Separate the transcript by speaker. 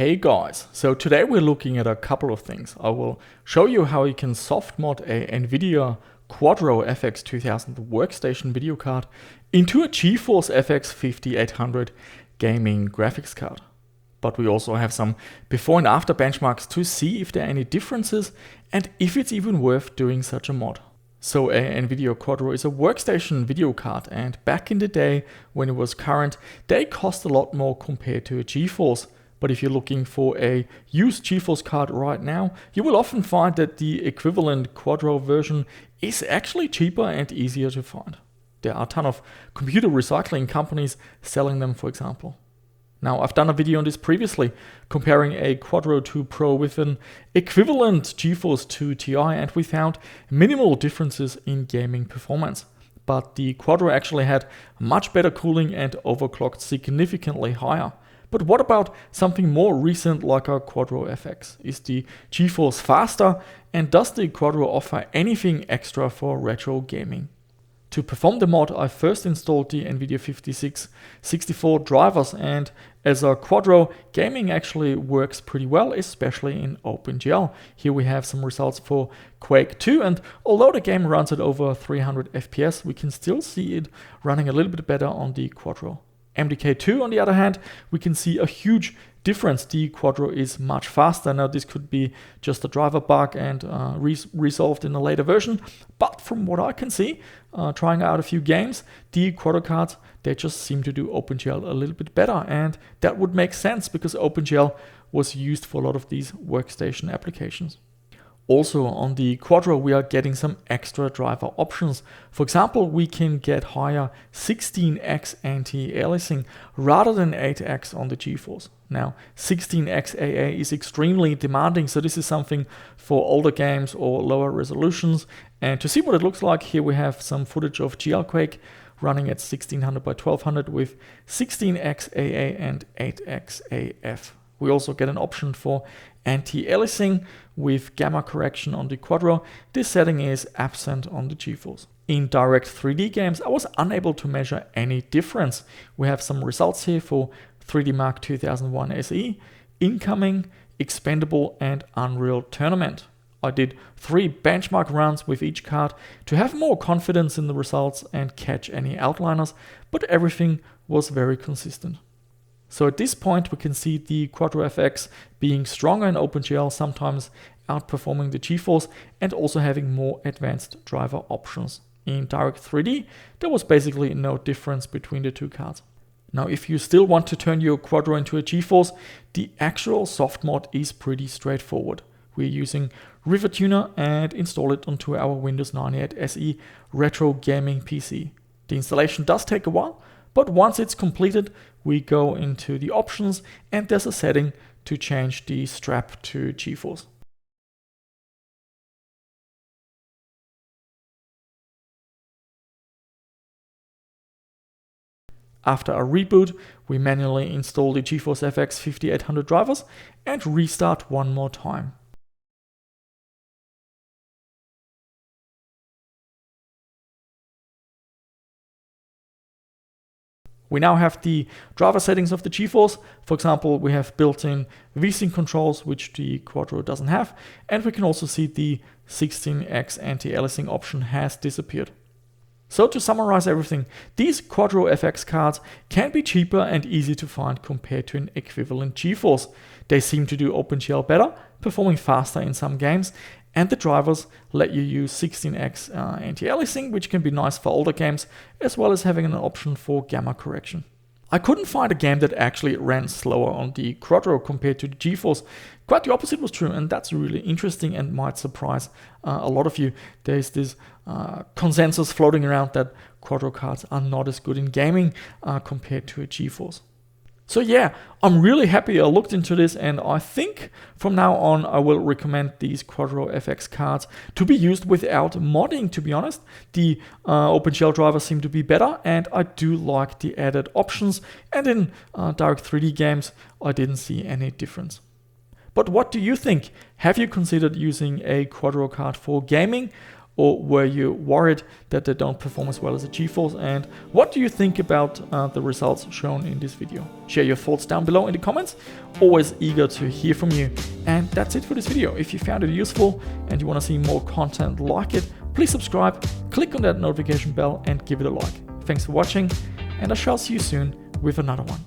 Speaker 1: Hey guys, so today we're looking at a couple of things. I will show you how you can soft mod a NVIDIA Quadro FX 2000 workstation video card into a GeForce FX 5800 gaming graphics card. But we also have some before and after benchmarks to see if there are any differences and if it's even worth doing such a mod. So a NVIDIA Quadro is a workstation video card, and back in the day when it was current, they cost a lot more compared to a GeForce. But if you're looking for a used GeForce card right now, you will often find that the equivalent Quadro version is actually cheaper and easier to find. There are a ton of computer recycling companies selling them, for example. Now, I've done a video on this previously, comparing a Quadro 2 Pro with an equivalent GeForce 2 Ti, and we found minimal differences in gaming performance. But the Quadro actually had much better cooling and overclocked significantly higher. But what about something more recent like a Quadro FX? Is the GeForce faster, and does the Quadro offer anything extra for retro gaming? To perform the mod, I first installed the NVIDIA 5664 drivers, and as a Quadro, gaming actually works pretty well, especially in OpenGL. Here we have some results for Quake 2, and although the game runs at over 300 FPS, we can still see it running a little bit better on the Quadro. MDK2, on the other hand, we can see a huge difference. The Quadro is much faster. Now, this could be just a driver bug and resolved in a later version, but from what I can see, trying out a few games, the Quadro cards, they just seem to do OpenGL a little bit better, and that would make sense because OpenGL was used for a lot of these workstation applications. Also on the Quadro, we are getting some extra driver options. For example, we can get higher 16x anti-aliasing rather than 8x on the GeForce. Now, 16x AA is extremely demanding, so this is something for older games or lower resolutions. And to see what it looks like, here we have some footage of GL Quake running at 1600 by 1200 with 16x AA and 8x AF. We also get an option for anti-aliasing with gamma correction on the Quadro. This setting is absent on the GeForce. In Direct 3D games, I was unable to measure any difference. We have some results here for 3D Mark 2001 SE, Incoming, Expendable, and Unreal Tournament. I did 3 benchmark runs with each card to have more confidence in the results and catch any outliers, but everything was very consistent. So at this point, we can see the Quadro FX being stronger in OpenGL, sometimes outperforming the GeForce and also having more advanced driver options. In Direct 3D, there was basically no difference between the two cards. Now, if you still want to turn your Quadro into a GeForce, the actual soft mod is pretty straightforward. We're using RiverTuner and install it onto our Windows 98 SE retro gaming PC. The installation does take a while, but once it's completed, we go into the options and there's a setting to change the strap to GeForce. After a reboot, we manually install the GeForce FX 5800 drivers and restart one more time. We now have the driver settings of the GeForce. For example, we have built-in VSync controls, which the Quadro doesn't have, and we can also see the 16x anti-aliasing option has disappeared. So to summarize everything, these Quadro FX cards can be cheaper and easy to find compared to an equivalent GeForce. They seem to do OpenGL better, performing faster in some games, and the drivers let you use 16x anti-aliasing, which can be nice for older games, as well as having an option for gamma correction. I couldn't find a game that actually ran slower on the Quadro compared to the GeForce. Quite the opposite was true, and that's really interesting and might surprise a lot of you. There's this consensus floating around that Quadro cards are not as good in gaming compared to a GeForce. So yeah, I'm really happy I looked into this, and I think from now on I will recommend these Quadro FX cards to be used without modding, to be honest. The OpenGL drivers seem to be better, and I do like the added options, and in Direct 3D games I didn't see any difference. But what do you think? Have you considered using a Quadro card for gaming? or were you worried that they don't perform as well as a GeForce? And what do you think about the results shown in this video? Share your thoughts down below in the comments. Always eager to hear from you. And that's it for this video. If you found it useful and you want to see more content like it, please subscribe, click on that notification bell and give it a like. Thanks for watching, and I shall see you soon with another one.